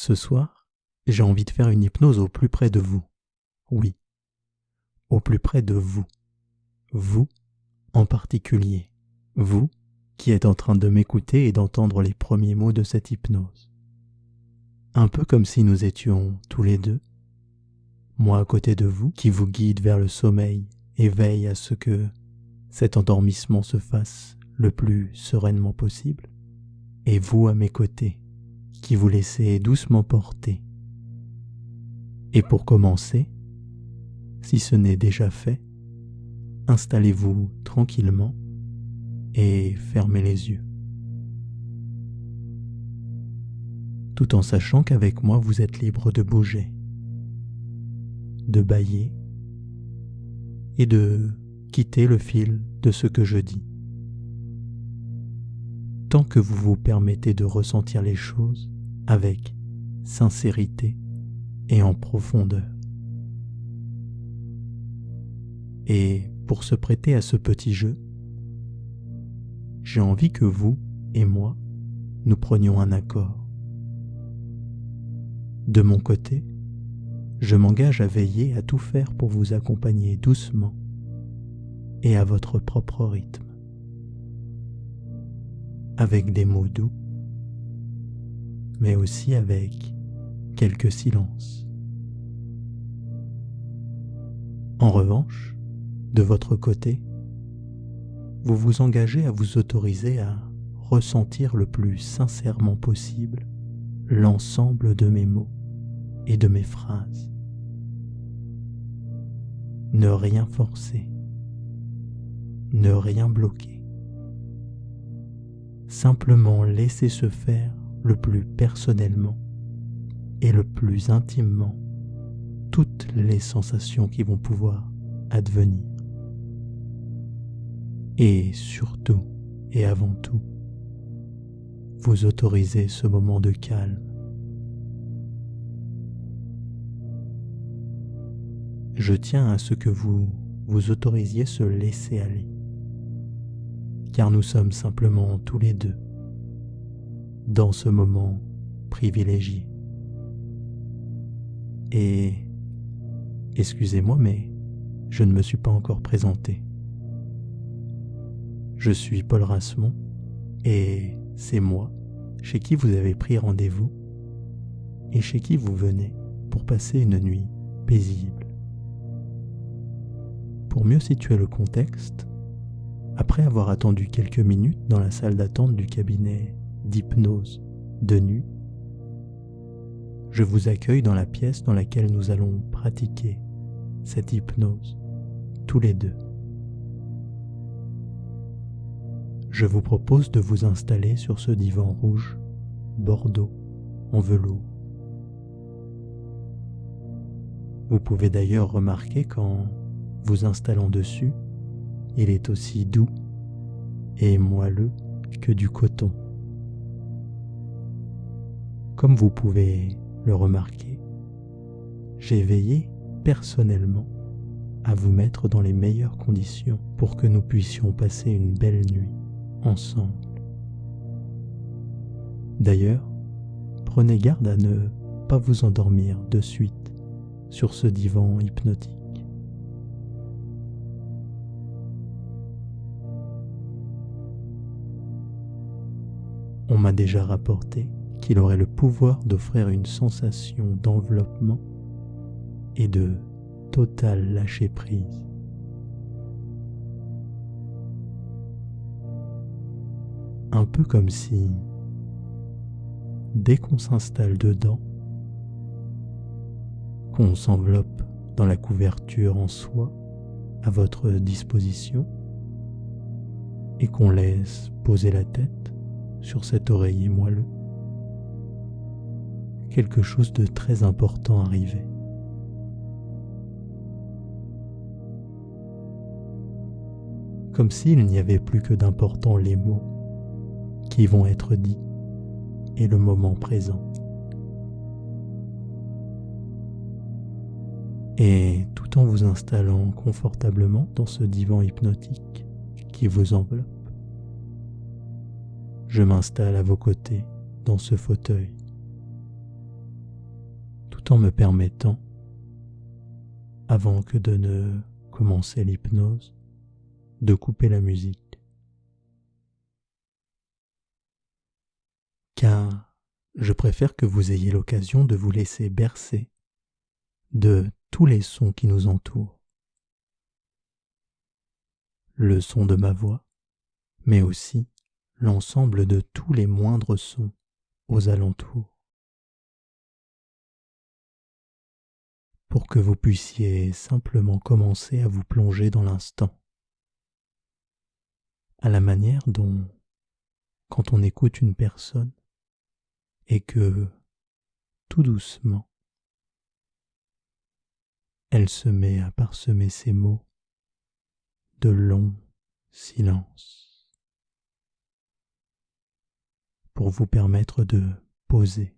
Ce soir, j'ai envie de faire une hypnose au plus près de vous. Oui, au plus près de vous. Vous en particulier. Vous qui êtes en train de m'écouter et d'entendre les premiers mots de cette hypnose. Un peu comme si nous étions tous les deux, moi à côté de vous, qui vous guide vers le sommeil et veille à ce que cet endormissement se fasse le plus sereinement possible, et vous à mes côtés, qui vous laissez doucement porter. Et pour commencer, si ce n'est déjà fait, installez-vous tranquillement et fermez les yeux. Tout en sachant qu'avec moi vous êtes libre de bouger, de bâiller et de quitter le fil de ce que je dis. Tant que vous vous permettez de ressentir les choses avec sincérité et en profondeur. Et pour se prêter à ce petit jeu, j'ai envie que vous et moi, nous prenions un accord. De mon côté, je m'engage à veiller à tout faire pour vous accompagner doucement et à votre propre rythme, avec des mots doux, mais aussi avec quelques silences. En revanche, de votre côté, vous vous engagez à vous autoriser à ressentir le plus sincèrement possible l'ensemble de mes mots et de mes phrases. Ne rien forcer, ne rien bloquer. Simplement laisser se faire le plus personnellement et le plus intimement toutes les sensations qui vont pouvoir advenir. Et surtout et avant tout, vous autorisez ce moment de calme. Je tiens à ce que vous vous autorisiez se laisser aller, car nous sommes simplement tous les deux dans ce moment privilégié. Et excusez-moi, mais je ne me suis pas encore présenté. Je suis Paul Rasmont et c'est moi chez qui vous avez pris rendez-vous et chez qui vous venez pour passer une nuit paisible. Pour mieux situer le contexte, après avoir attendu quelques minutes dans la salle d'attente du cabinet d'hypnose de nuit, je vous accueille dans la pièce dans laquelle nous allons pratiquer cette hypnose, tous les deux. Je vous propose de vous installer sur ce divan rouge, bordeaux, en velours. Vous pouvez d'ailleurs remarquer qu'en vous installant dessus, il est aussi doux et moelleux que du coton. Comme vous pouvez le remarquer, j'ai veillé personnellement à vous mettre dans les meilleures conditions pour que nous puissions passer une belle nuit ensemble. D'ailleurs, prenez garde à ne pas vous endormir de suite sur ce divan hypnotique. On m'a déjà rapporté qu'il aurait le pouvoir d'offrir une sensation d'enveloppement et de total lâcher-prise. Un peu comme si, dès qu'on s'installe dedans, qu'on s'enveloppe dans la couverture en soie à votre disposition et qu'on laisse poser la tête sur cet oreiller moelleux, quelque chose de très important arrivait. Comme s'il n'y avait plus que d'importants les mots qui vont être dits et le moment présent. Et tout en vous installant confortablement dans ce divan hypnotique qui vous enveloppe, je m'installe à vos côtés dans ce fauteuil. tout en me permettant, avant que de ne commencer l'hypnose, de couper la musique. Car je préfère que vous ayez l'occasion de vous laisser bercer de tous les sons qui nous entourent. Le son de ma voix, mais aussi l'ensemble de tous les moindres sons aux alentours. Pour que vous puissiez simplement commencer à vous plonger dans l'instant, à la manière dont, quand on écoute une personne et que, tout doucement, elle se met à parsemer ses mots de longs silences, pour vous permettre de poser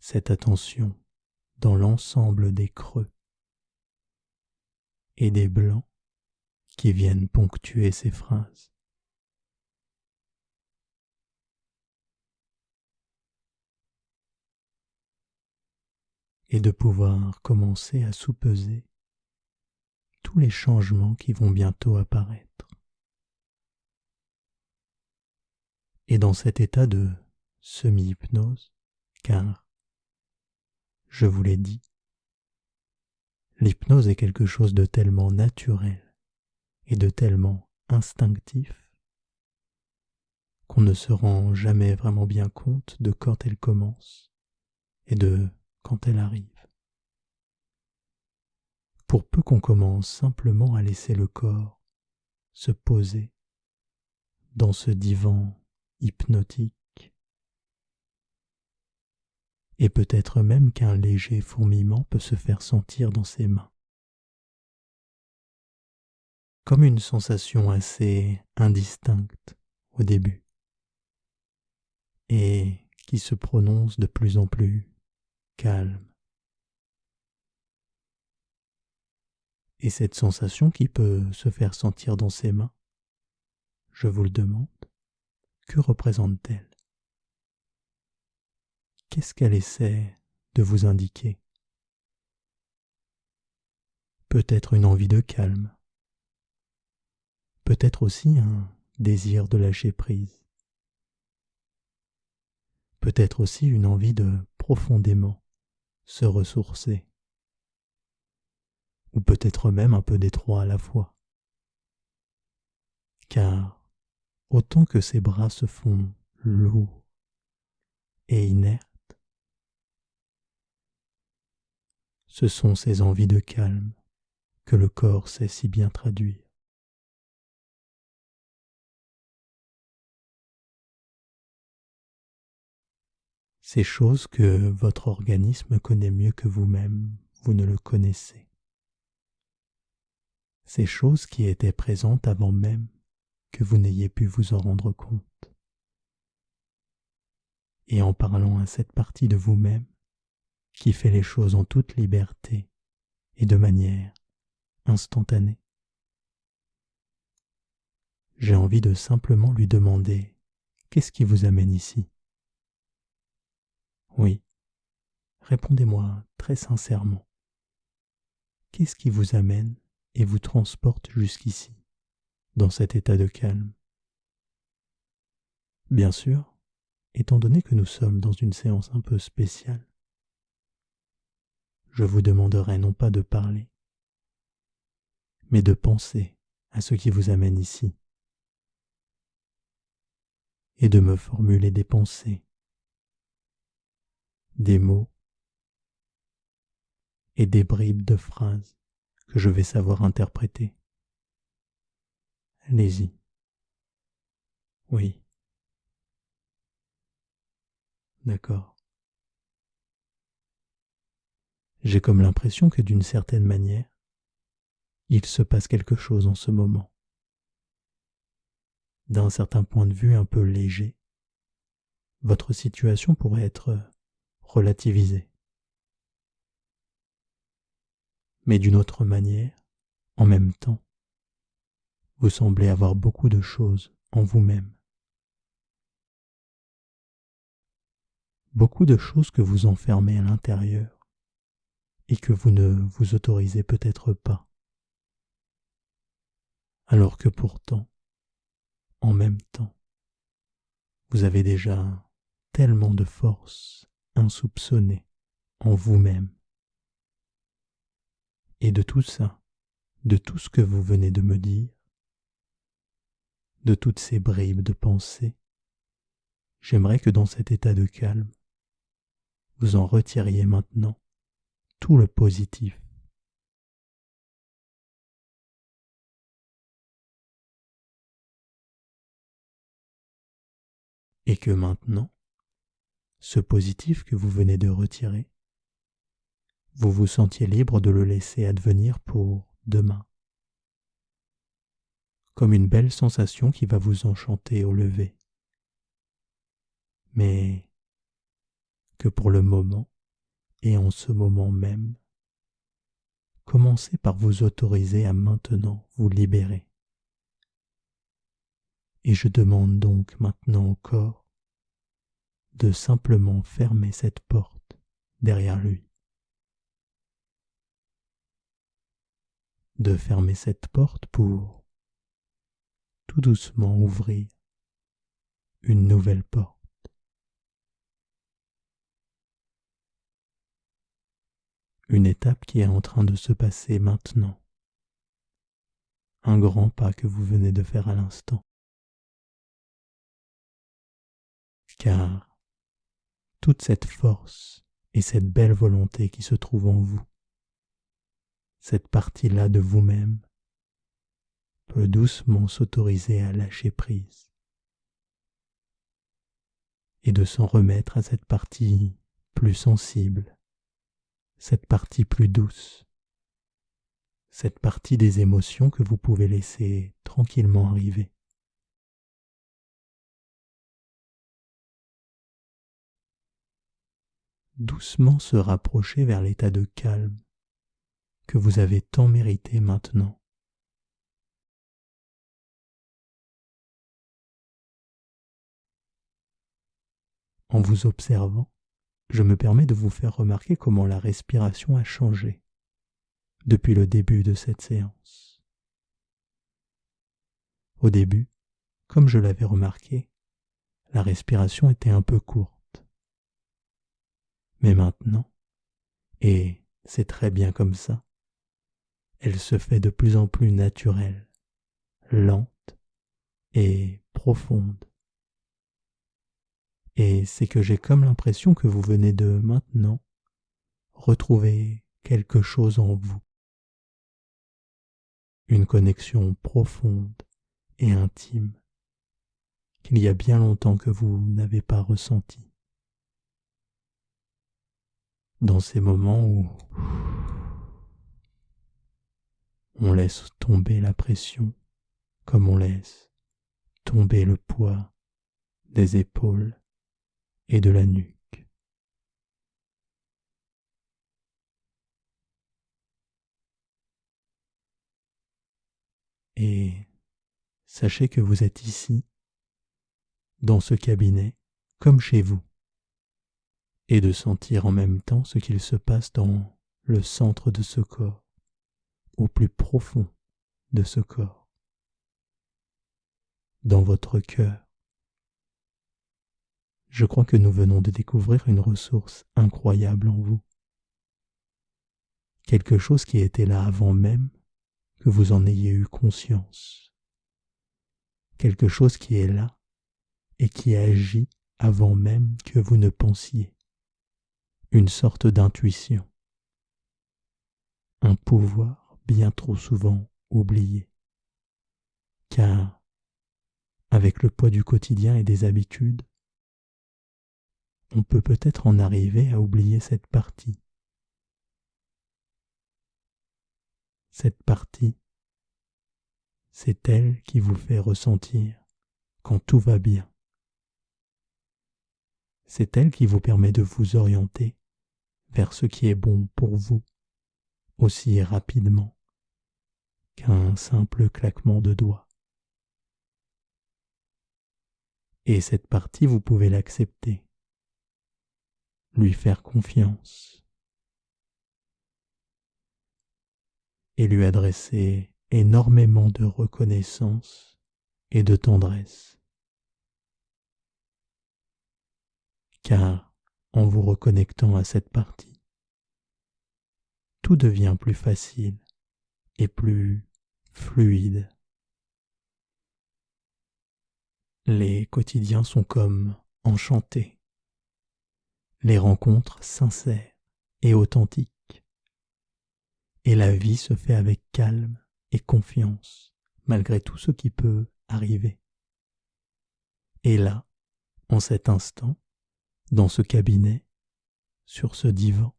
cette attention dans l'ensemble des creux et des blancs qui viennent ponctuer ces phrases. Et de pouvoir commencer à sous-peser tous les changements qui vont bientôt apparaître. Et dans cet état de semi-hypnose, car, je vous l'ai dit, l'hypnose est quelque chose de tellement naturel et de tellement instinctif qu'on ne se rend jamais vraiment bien compte de quand elle commence et de quand elle arrive. Pour peu qu'on commence simplement à laisser le corps se poser dans ce divan hypnotique, et peut-être même qu'un léger fourmillement peut se faire sentir dans ses mains, comme une sensation assez indistincte au début, et qui se prononce de plus en plus calme. Et cette sensation qui peut se faire sentir dans ses mains, je vous le demande, que représente-t-elle? Qu'est-ce qu'elle essaie de vous indiquer? Peut-être une envie de calme, peut-être aussi un désir de lâcher prise, peut-être aussi une envie de profondément se ressourcer, ou peut-être même un peu d'effroi à la fois. Car autant que ses bras se font lourds et inertes, ce sont ces envies de calme que le corps sait si bien traduire. Ces choses que votre organisme connaît mieux que vous-même, vous ne le connaissez. Ces choses qui étaient présentes avant même que vous n'ayez pu vous en rendre compte. Et en parlant à cette partie de vous-même qui fait les choses en toute liberté et de manière instantanée, j'ai envie de simplement lui demander « Qu'est-ce qui vous amène ici ?» Oui, répondez-moi très sincèrement. Qu'est-ce qui vous amène et vous transporte jusqu'ici, dans cet état de calme? Bien sûr, étant donné que nous sommes dans une séance un peu spéciale, je vous demanderai non pas de parler, mais de penser à ce qui vous amène ici, et de me formuler des pensées, des mots et des bribes de phrases que je vais savoir interpréter. Allez-y. Oui. D'accord. J'ai comme l'impression que d'une certaine manière, il se passe quelque chose en ce moment. D'un certain point de vue un peu léger, votre situation pourrait être relativisée. Mais d'une autre manière, en même temps, vous semblez avoir beaucoup de choses en vous-même. Beaucoup de choses que vous enfermez à l'intérieur et que vous ne vous autorisez peut-être pas, alors que pourtant, en même temps, vous avez déjà tellement de force insoupçonnée en vous-même. Et de tout ça, de tout ce que vous venez de me dire, de toutes ces bribes de pensée, j'aimerais que dans cet état de calme, vous en retiriez maintenant tout le positif. Et que maintenant, ce positif que vous venez de retirer, vous vous sentiez libre de le laisser advenir pour demain, comme une belle sensation qui va vous enchanter au lever. Mais que pour le moment, et en ce moment même, commencez par vous autoriser à maintenant vous libérer. Et je demande donc maintenant au corps de simplement fermer cette porte derrière lui. De fermer cette porte pour tout doucement ouvrir une nouvelle porte. Une étape qui est en train de se passer maintenant. Un grand pas que vous venez de faire à l'instant. Car toute cette force et cette belle volonté qui se trouve en vous, cette partie-là de vous-même, peut doucement s'autoriser à lâcher prise et de s'en remettre à cette partie plus sensible, cette partie plus douce, cette partie des émotions que vous pouvez laisser tranquillement arriver. Doucement se rapprocher vers l'état de calme que vous avez tant mérité maintenant. En vous observant, je me permets de vous faire remarquer comment la respiration a changé depuis le début de cette séance. Au début, comme je l'avais remarqué, la respiration était un peu courte. Mais maintenant, et c'est très bien comme ça, elle se fait de plus en plus naturelle, lente et profonde. Et c'est que j'ai comme l'impression que vous venez de maintenant retrouver quelque chose en vous. Une connexion profonde et intime qu'il y a bien longtemps que vous n'avez pas ressentie. Dans ces moments où on laisse tomber la pression comme on laisse tomber le poids des épaules et de la nuque. Et sachez que vous êtes ici, dans ce cabinet, comme chez vous, et de sentir en même temps ce qu'il se passe dans le centre de ce corps, au plus profond de ce corps, dans votre cœur. Je crois que nous venons de découvrir une ressource incroyable en vous. Quelque chose qui était là avant même que vous en ayez eu conscience. Quelque chose qui est là et qui agit avant même que vous ne pensiez. Une sorte d'intuition. Un pouvoir bien trop souvent oublié. Car, avec le poids du quotidien et des habitudes, on peut peut-être en arriver à oublier cette partie. Cette partie, c'est elle qui vous fait ressentir quand tout va bien. C'est elle qui vous permet de vous orienter vers ce qui est bon pour vous aussi rapidement qu'un simple claquement de doigts. Et cette partie, vous pouvez l'accepter, lui faire confiance, et lui adresser énormément de reconnaissance et de tendresse. Car en vous reconnectant à cette partie, tout devient plus facile et plus fluide. Les quotidiens sont comme enchantés, les rencontres sincères et authentiques, et la vie se fait avec calme et confiance, malgré tout ce qui peut arriver. Et là, en cet instant, dans ce cabinet, sur ce divan,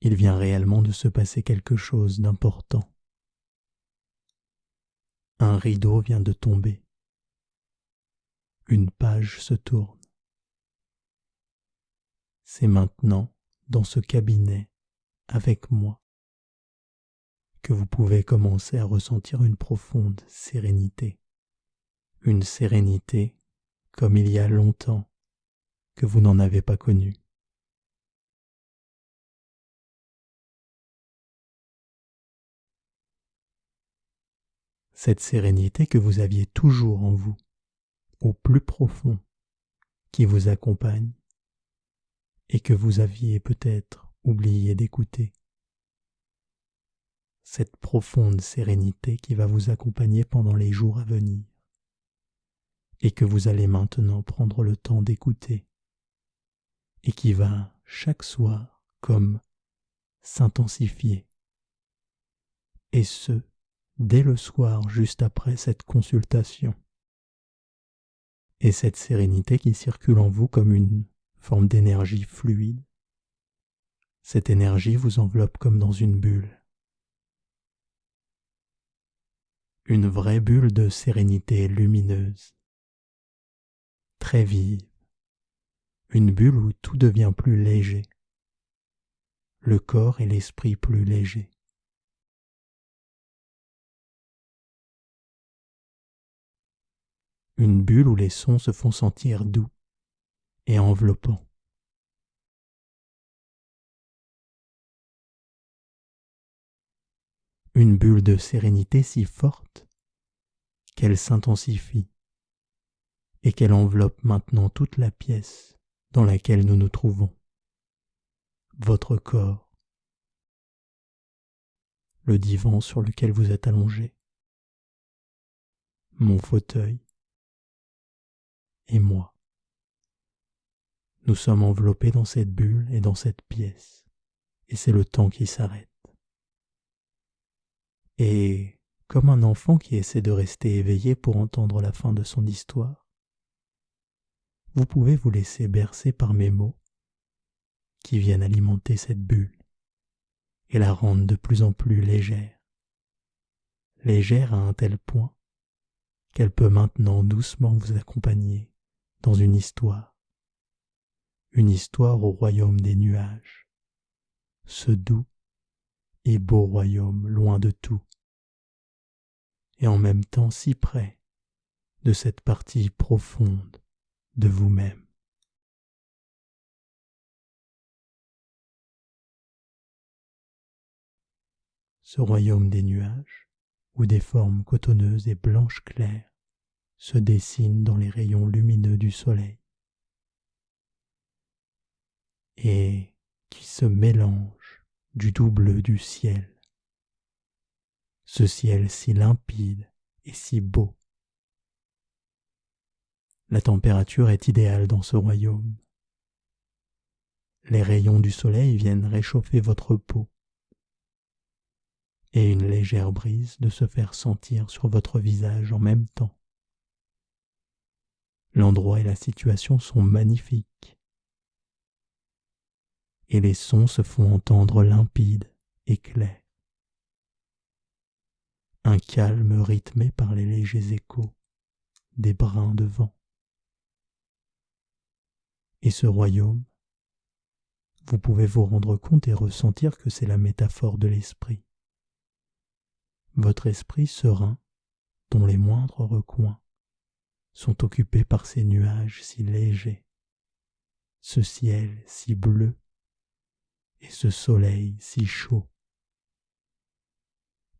il vient réellement de se passer quelque chose d'important. Un rideau vient de tomber. Une page se tourne. C'est maintenant, dans ce cabinet, avec moi, que vous pouvez commencer à ressentir une profonde sérénité. Une sérénité comme il y a longtemps que vous n'en avez pas connue. Cette sérénité que vous aviez toujours en vous, au plus profond, qui vous accompagne et que vous aviez peut-être oublié d'écouter. Cette profonde sérénité qui va vous accompagner pendant les jours à venir et que vous allez maintenant prendre le temps d'écouter et qui va chaque soir comme s'intensifier. Et ce, dès le soir juste après cette consultation. Et cette sérénité qui circule en vous comme une forme d'énergie fluide, cette énergie vous enveloppe comme dans une bulle. Une vraie bulle de sérénité lumineuse, très vive, une bulle où tout devient plus léger, le corps et l'esprit plus légers. Une bulle où les sons se font sentir doux et enveloppants. Une bulle de sérénité si forte qu'elle s'intensifie et qu'elle enveloppe maintenant toute la pièce dans laquelle nous nous trouvons. Votre corps, le divan sur lequel vous êtes allongé, mon fauteuil et moi. Nous sommes enveloppés dans cette bulle et dans cette pièce, et c'est le temps qui s'arrête. Et comme un enfant qui essaie de rester éveillé pour entendre la fin de son histoire, vous pouvez vous laisser bercer par mes mots qui viennent alimenter cette bulle et la rendre de plus en plus légère. Légère à un tel point qu'elle peut maintenant doucement vous accompagner dans une histoire au royaume des nuages, ce doux et beau royaume loin de tout, et en même temps si près de cette partie profonde de vous-même. Ce royaume des nuages, où des formes cotonneuses et blanches claires se dessinent dans les rayons lumineux du soleil, et qui se mélange du doux bleu du ciel, ce ciel si limpide et si beau. La température est idéale dans ce royaume. Les rayons du soleil viennent réchauffer votre peau, et une légère brise de se faire sentir sur votre visage en même temps. L'endroit et la situation sont magnifiques, et les sons se font entendre limpides et clairs. Un calme rythmé par les légers échos des brins de vent. Et ce royaume, vous pouvez vous rendre compte et ressentir que c'est la métaphore de l'esprit. Votre esprit serein, dont les moindres recoins sont occupés par ces nuages si légers, ce ciel si bleu et ce soleil si chaud.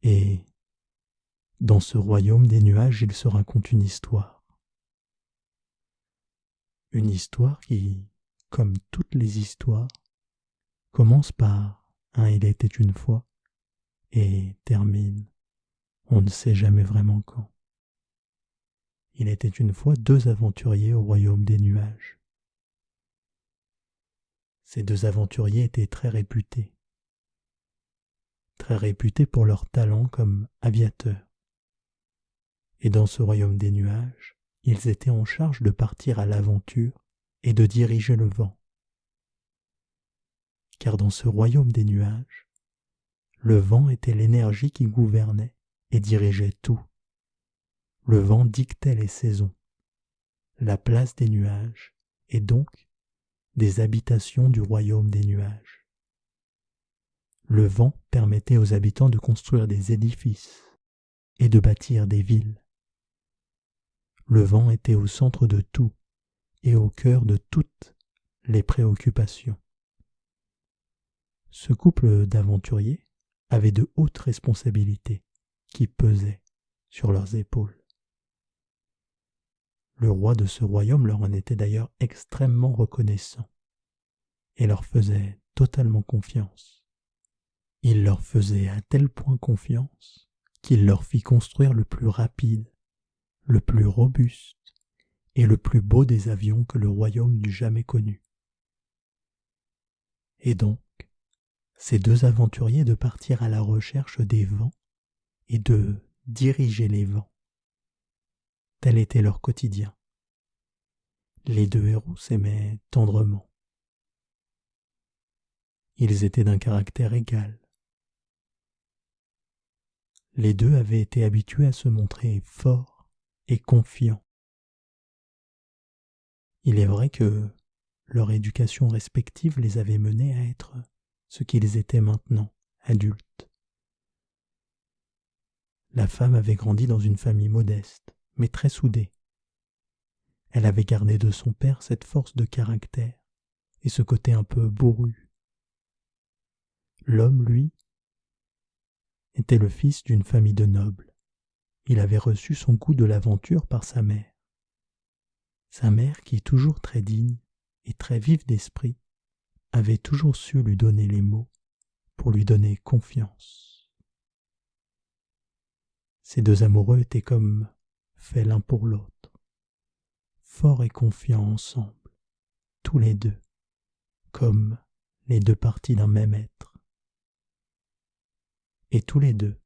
Et dans ce royaume des nuages, il se raconte une histoire. Une histoire qui, comme toutes les histoires, commence par un il était une fois et termine on ne sait jamais vraiment quand. Il était une fois deux aventuriers au royaume des nuages. Ces deux aventuriers étaient très réputés pour leur talent comme aviateurs. Et dans ce royaume des nuages, ils étaient en charge de partir à l'aventure et de diriger le vent. Car dans ce royaume des nuages, le vent était l'énergie qui gouvernait et dirigeait tout. Le vent dictait les saisons, la place des nuages et donc des habitations du royaume des nuages. Le vent permettait aux habitants de construire des édifices et de bâtir des villes. Le vent était au centre de tout et au cœur de toutes les préoccupations. Ce couple d'aventuriers avait de hautes responsabilités qui pesaient sur leurs épaules. Le roi de ce royaume leur en était d'ailleurs extrêmement reconnaissant et leur faisait totalement confiance. Il leur faisait à tel point confiance qu'il leur fit construire le plus rapide, le plus robuste et le plus beau des avions que le royaume n'eût jamais connu. Et donc, ces deux aventuriers de partir à la recherche des vents et de diriger les vents. Tel était leur quotidien. Les deux héros s'aimaient tendrement. Ils étaient d'un caractère égal. Les deux avaient été habitués à se montrer forts et confiants. Il est vrai que leur éducation respective les avait menés à être ce qu'ils étaient maintenant, adultes. La femme avait grandi dans une famille modeste, mais très soudée. Elle avait gardé de son père cette force de caractère et ce côté un peu bourru. L'homme, lui, était le fils d'une famille de nobles. Il avait reçu son goût de l'aventure par sa mère. Sa mère, qui, toujours très digne et très vive d'esprit, avait toujours su lui donner les mots pour lui donner confiance. Ces deux amoureux étaient comme faits l'un pour l'autre, forts et confiants ensemble, tous les deux, comme les deux parties d'un même être. Et tous les deux,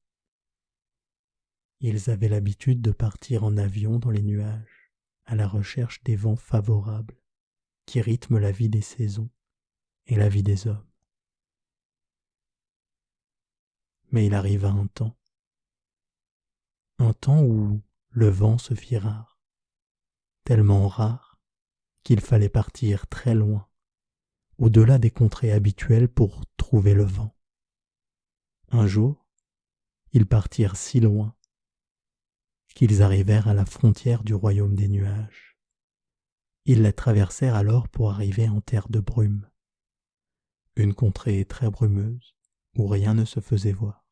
ils avaient l'habitude de partir en avion dans les nuages, à la recherche des vents favorables qui rythment la vie des saisons et la vie des hommes. Mais il arriva un temps où le vent se fit rare, tellement rare qu'il fallait partir très loin, au-delà des contrées habituelles pour trouver le vent. Un jour, ils partirent si loin qu'ils arrivèrent à la frontière du royaume des nuages. Ils la traversèrent alors pour arriver en terre de brume, une contrée très brumeuse où rien ne se faisait voir.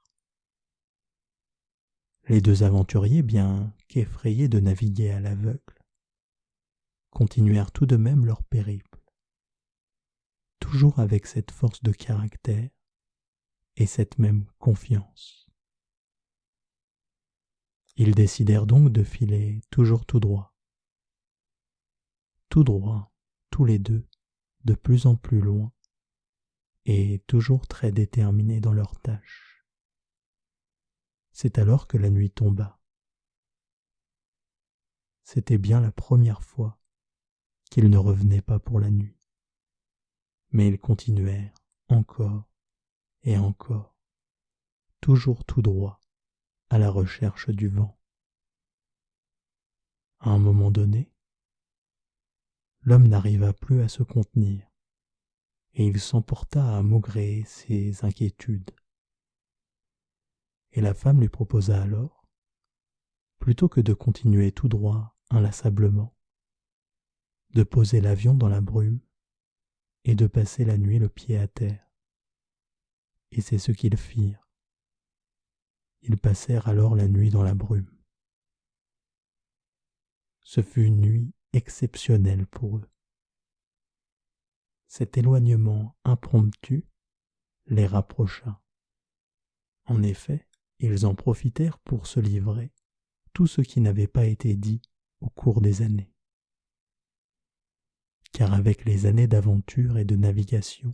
Les deux aventuriers, bien qu'effrayés de naviguer à l'aveugle, continuèrent tout de même leur périple, toujours avec cette force de caractère et cette même confiance. Ils décidèrent donc de filer toujours tout droit, tous les deux, de plus en plus loin, et toujours très déterminés dans leur tâche. C'est alors que la nuit tomba. C'était bien la première fois qu'ils ne revenaient pas pour la nuit. Mais ils continuèrent encore et encore, toujours tout droit, à la recherche du vent. À un moment donné, l'homme n'arriva plus à se contenir, et il s'emporta à maugréer ses inquiétudes. Et la femme lui proposa alors, plutôt que de continuer tout droit inlassablement, de poser l'avion dans la brume et de passer la nuit le pied à terre. Et c'est ce qu'ils firent. Ils passèrent alors la nuit dans la brume. Ce fut une nuit exceptionnelle pour eux. Cet éloignement impromptu les rapprocha. En effet, ils en profitèrent pour se livrer tout ce qui n'avait pas été dit au cours des années. Car avec les années d'aventure et de navigation,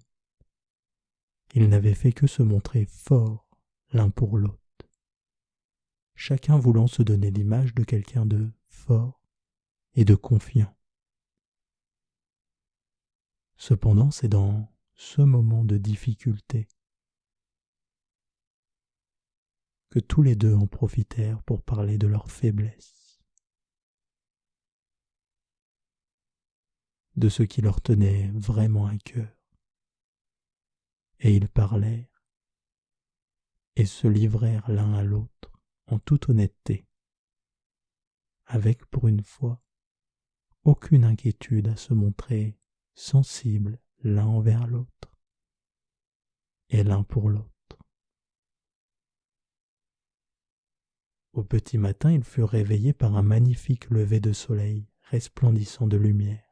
ils n'avaient fait que se montrer forts l'un pour l'autre, chacun voulant se donner l'image de quelqu'un de fort et de confiant. Cependant, c'est dans ce moment de difficulté que tous les deux en profitèrent pour parler de leur faiblesse, de ce qui leur tenait vraiment à cœur. Et ils parlèrent et se livrèrent l'un à l'autre en toute honnêteté, avec pour une fois aucune inquiétude à se montrer sensibles l'un envers l'autre et l'un pour l'autre. Au petit matin, ils furent réveillés par un magnifique lever de soleil resplendissant de lumière.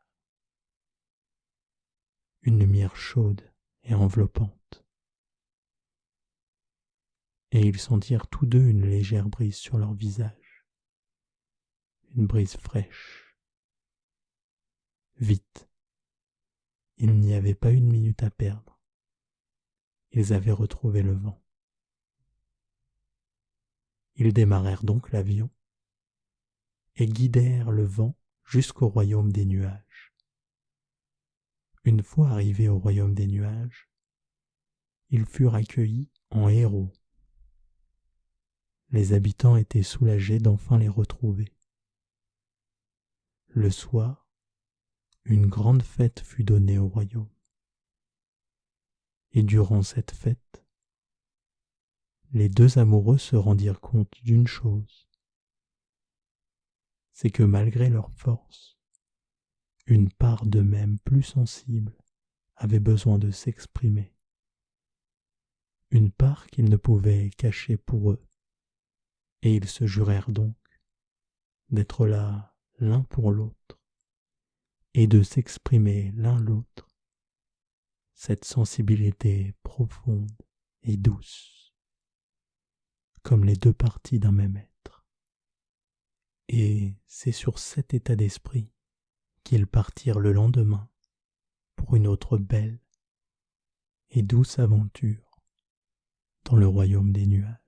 Une lumière chaude et enveloppante. Et ils sentirent tous deux une légère brise sur leur visage. Une brise fraîche. Vite. Il n'y avait pas une minute à perdre. Ils avaient retrouvé le vent. Ils démarrèrent donc l'avion et guidèrent le vent jusqu'au royaume des nuages. Une fois arrivés au royaume des nuages, ils furent accueillis en héros. Les habitants étaient soulagés d'enfin les retrouver. Le soir, une grande fête fut donnée au royaume. Et durant cette fête, les deux amoureux se rendirent compte d'une chose, c'est que malgré leur force, une part d'eux-mêmes plus sensible avait besoin de s'exprimer, une part qu'ils ne pouvaient cacher pour eux, et ils se jurèrent donc d'être là l'un pour l'autre et de s'exprimer l'un l'autre, cette sensibilité profonde et douce, comme les deux parties d'un même être. Et c'est sur cet état d'esprit qu'ils partirent le lendemain pour une autre belle et douce aventure dans le royaume des nuages.